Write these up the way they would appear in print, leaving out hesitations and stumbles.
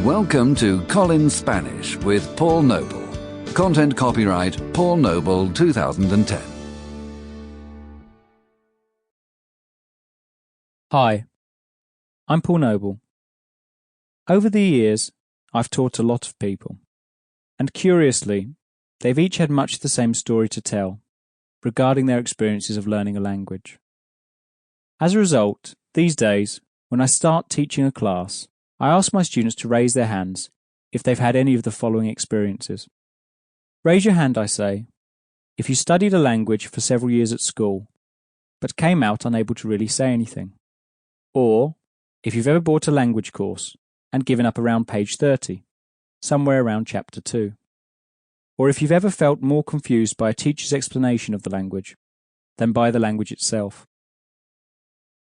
Welcome to Collins Spanish with Paul Noble. Content copyright Paul Noble 2010. Hi, I'm Paul Noble. Over the years, I've taught a lot of people, and curiously, they've each had much the same story to tell regarding their experiences of learning a language. As a result, these days, when I start teaching a class, I ask my students to raise their hands if they've had any of the following experiences. Raise your hand, I say, if you studied a language for several years at school, but came out unable to really say anything. Or if you've ever bought a language course and given up around page 30, somewhere around chapter 2. Or if you've ever felt more confused by a teacher's explanation of the language than by the language itself.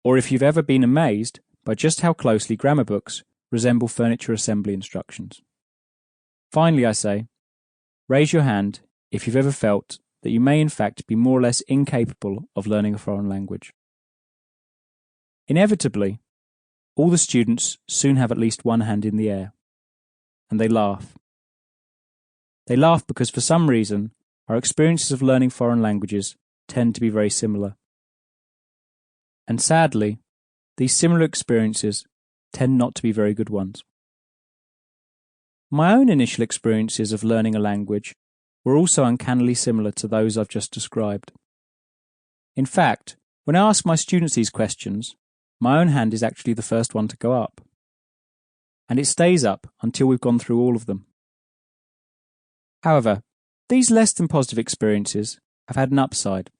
Or if you've ever been amazed by just how closely grammar books resemble furniture assembly instructions. Finally, I say, raise your hand if you've ever felt that you may in fact be more or less incapable of learning a foreign language. Inevitably, all the students soon have at least one hand in the air, and they laugh. They laugh because for some reason our experiences of learning foreign languages tend to be very similar. And sadly, these similar experiences tend not to be very good ones. My own initial experiences of learning a language were also uncannily similar to those I've just described. In fact, when I ask my students these questions, my own hand is actually the first one to go up. And it stays up until we've gone through all of them. However, these less than positive experiences have had an upside,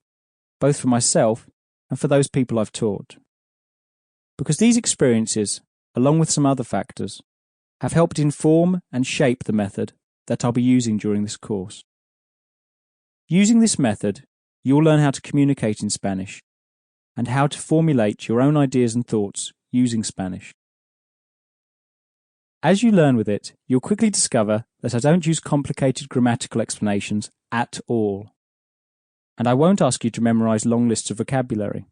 both for myself and for those people I've taught. Because these experiences, along with some other factors, have helped inform and shape the method that I'll be using during this course. Using this method, you'll learn how to communicate in Spanish and how to formulate your own ideas and thoughts using Spanish. As you learn with it, you'll quickly discover that I don't use complicated grammatical explanations at all. And I won't ask you to memorize long lists of vocabulary.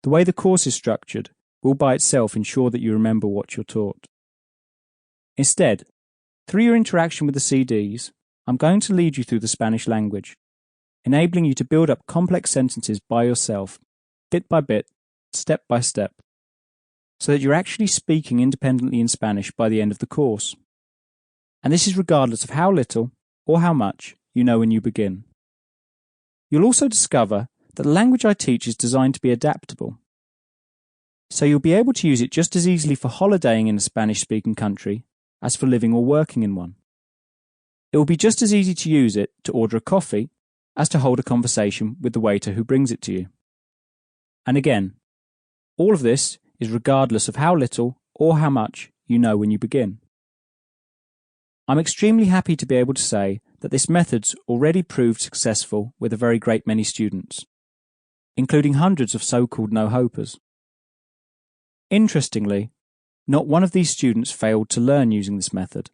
The way the course is structured will by itself ensure that you remember what you're taught. Instead, through your interaction with the CDs, I'm going to lead you through the Spanish language, enabling you to build up complex sentences by yourself, bit by bit, step by step, so that you're actually speaking independently in Spanish by the end of the course. And this is regardless of how little or how much you know when you begin. You'll also discover that the language I teach is designed to be adaptable. So you'll be able to use it just as easily for holidaying in a Spanish-speaking country as for living or working in one. It will be just as easy to use it to order a coffee as to hold a conversation with the waiter who brings it to you. And again, all of this is regardless of how little or how much you know when you begin. I'm extremely happy to be able to say that this method's already proved successful with a very great many students, including hundreds of so-called no-hopers. Interestingly, not one of these students failed to learn using this method.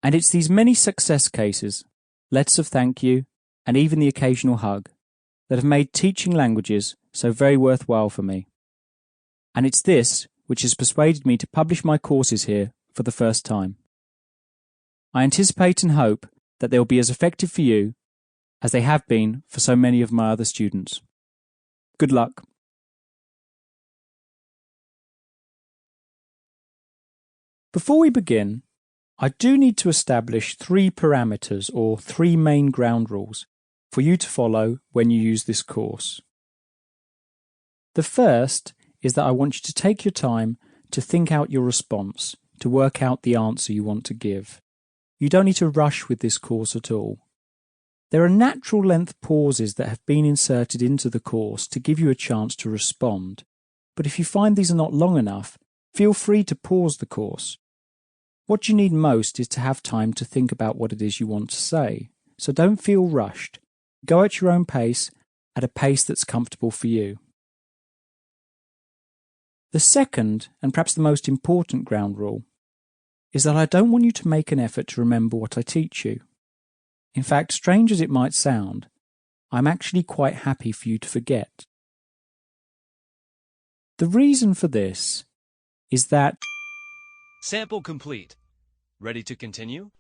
And it's these many success cases, letters of thank you, and even the occasional hug, that have made teaching languages so very worthwhile for me. And it's this which has persuaded me to publish my courses here for the first time. I anticipate and hope that they'll be as effective for you as they have been for so many of my other students. Good luck. Before we begin, I do need to establish 3 parameters or 3 main ground rules for you to follow when you use this course. The first is that I want you to take your time to think out your response, to work out the answer you want to give. You don't need to rush with this course at all. There are natural length pauses that have been inserted into the course to give you a chance to respond, but if you find these are not long enough, feel free to pause the course. What you need most is to have time to think about what it is you want to say, so don't feel rushed. Go at your own pace, at a pace that's comfortable for you. The second, and perhaps the most important ground rule, is that I don't want you to make an effort to remember what I teach you. In fact, strange as it might sound, I'm actually quite happy for you to forget. The reason for this is that Sample complete. Ready to continue?